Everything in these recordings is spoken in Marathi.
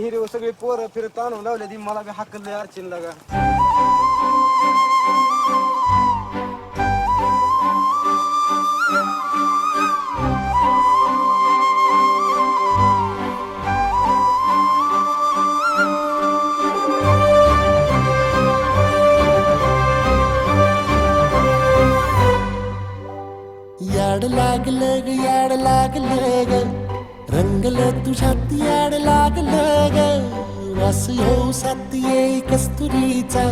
हिरे सगळे पोरं फिरत आणून लावले ती मला बी हाकलले अर्चिन लागा. याड लागलं ग याड लागलं ग रंगलं तुझ्यात याड लागलं ग वास येऊ साथ येई कस्तुरीचा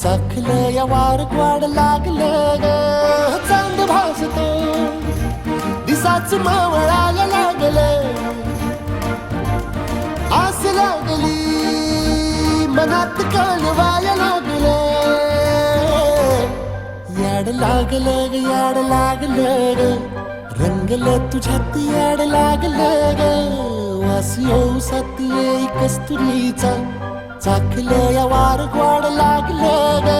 चाखलं या वार वाड लागलं ग चांद भासतो दिसाच मावळायला लागलं आस लागली मनात कळवाया लागलं याड लागलं ग याड लागलं ग रंगलं तुझ्यात याड लागलं ग वास येऊ साथ येई कस्तुरीचा चाखलं या वार गोड लागलं ग.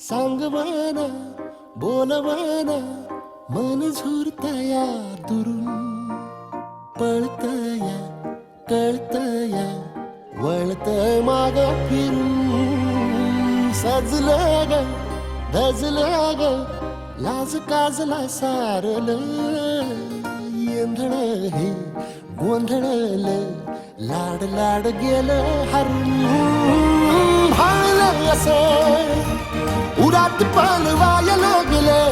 सांगवाना बोलवाना मन झुरतया दुरून पळतया कळतया वळतय माग फिरून सजलं ग धजलं ग लाज काजला सारलं येंधळ हे गोंधळलं लाड लाड गेलं हरून भाळलं असं उरात पालवाया लागलं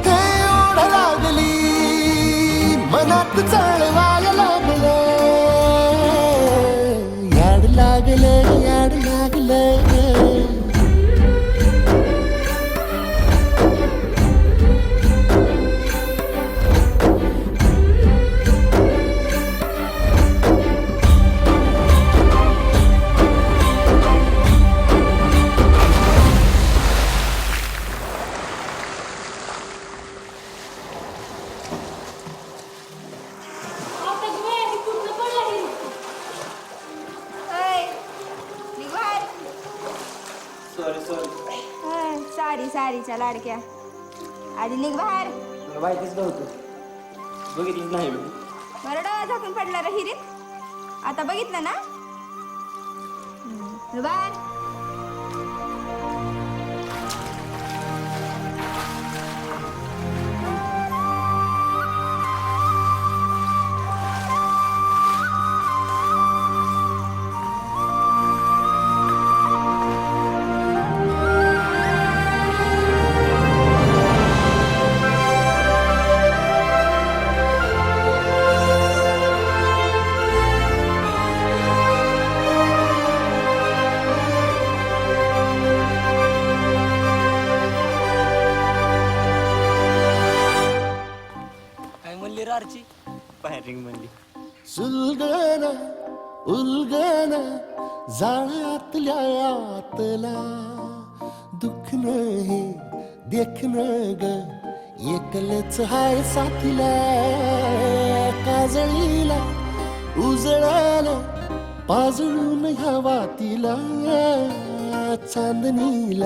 हे ओढ लागली मनात चळवाया लागलं याड लागलं याड लागलं सारी सारीच्या लाडक्या आधी निघ बाहेर. माहितीच नव्हतं बघितलं नाही मी. बरं डोळा झाकून पडला रे हिरीत. आता बघितलं ना बाहेर. फायरिंग म्हणली सुलगन उलगन जाळ्यातल्या आतला दुःख नाही देखन ग एकलच हाय साथीला काजळीला उजळाला पाजळून ह्या वातीला चांदणीला